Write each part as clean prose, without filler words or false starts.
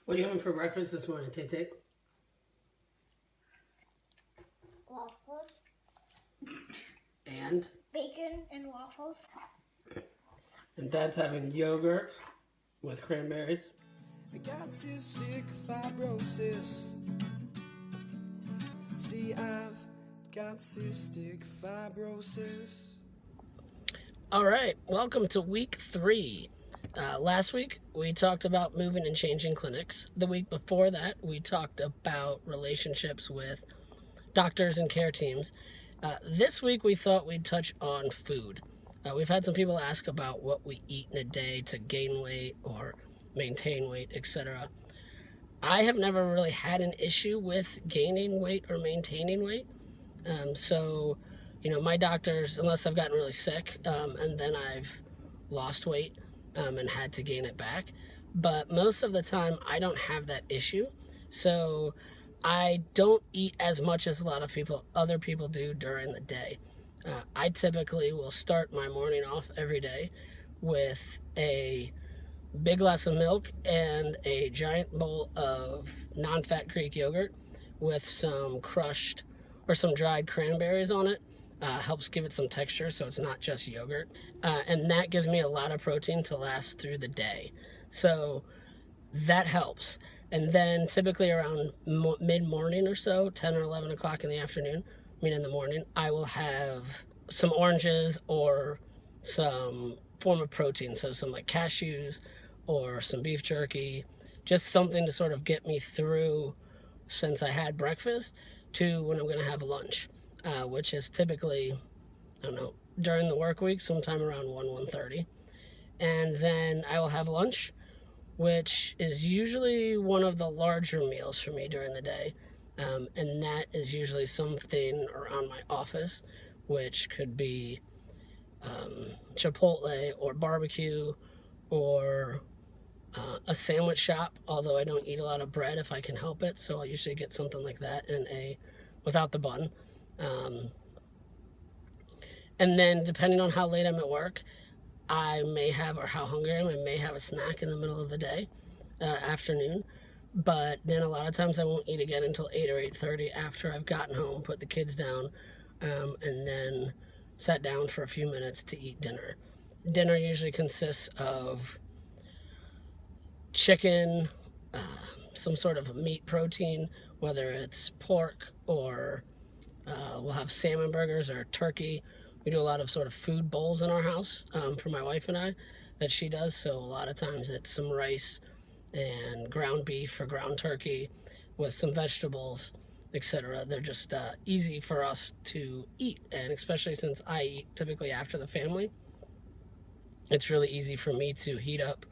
What are you having for breakfast this morning, Tay? Waffles. And? Bacon and waffles. And Dad's having yogurt with cranberries. I got cystic fibrosis. See, I've got cystic fibrosis. All right, welcome to week 3. Last week, we talked about moving and changing clinics. The week before that, we talked about relationships with doctors and care teams. This week, we thought we'd touch on food. We've had some people ask about what we eat in a day to gain weight or maintain weight, etc. I have never really had an issue with gaining weight or maintaining weight. So, my doctors, unless I've gotten really sick, and then I've lost weight and had to gain it back. But most of the time, I don't have that issue. So I don't eat as much as a lot of other people do during the day. I typically will start my morning off every day with a big glass of milk and a giant bowl of non-fat Greek yogurt with some crushed or some dried cranberries on it. Helps give it some texture so it's not just yogurt. And that gives me a lot of protein to last through the day. So that helps. And then typically around mid-morning or so, 10 or 11 o'clock in the afternoon, in the morning, I will have some oranges or some form of protein. So some like cashews or some beef jerky, just something to sort of get me through since I had breakfast to when I'm going to have lunch, which is typically, during the work week, sometime around 1:30. And then I will have lunch, which is usually one of the larger meals for me during the day. And that is usually something around my office, which could be Chipotle or barbecue or a sandwich shop, although I don't eat a lot of bread if I can help it, so I'll usually get something like that without the bun. And then depending on how late I'm at work, or how hungry I am, I may have a snack in the middle of the day, afternoon. But then a lot of times I won't eat again until 8 or 8:30 after I've gotten home, put the kids down, and then sat down for a few minutes to eat dinner. Dinner usually consists of chicken, some sort of meat protein, whether it's pork or we'll have salmon burgers or turkey. We do a lot of sort of food bowls in our house for my wife and I that she does. So a lot of times it's some rice and ground beef or ground turkey with some vegetables, etc. They're just easy for us to eat. And especially since I eat typically after the family, it's really easy for me to heat up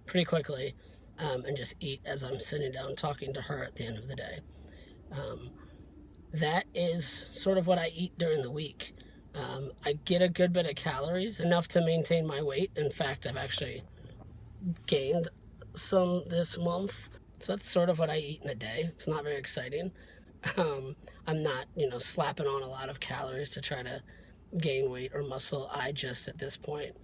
pretty quickly and just eat as I'm sitting down talking to her at the end of the day. That is sort of what I eat during the week. I get a good bit of calories, enough to maintain my weight. In fact, I've actually gained some this month. So that's sort of what I eat in a day. It's not very exciting. I'm not, slapping on a lot of calories to try to gain weight or muscle. I just, at this point,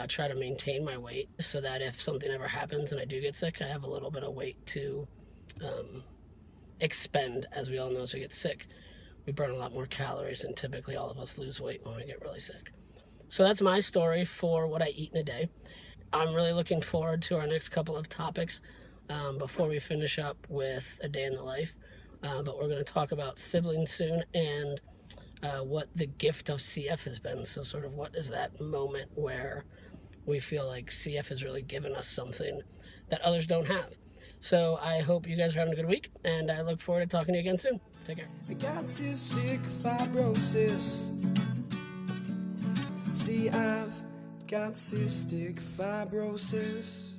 try to maintain my weight so that if something ever happens and I do get sick, I have a little bit of weight to expend. As we all know, as we get sick, we burn a lot more calories, and typically all of us lose weight when we get really sick. So that's my story for what I eat in a day. I'm really looking forward to our next couple of topics before we finish up with a day in the life. But we're going to talk about siblings soon and what the gift of CF has been. So sort of what is that moment where we feel like CF has really given us something that others don't have. So I hope you guys are having a good week, and I look forward to talking to you again soon. Take care. I got cystic fibrosis. See, I've got cystic fibrosis.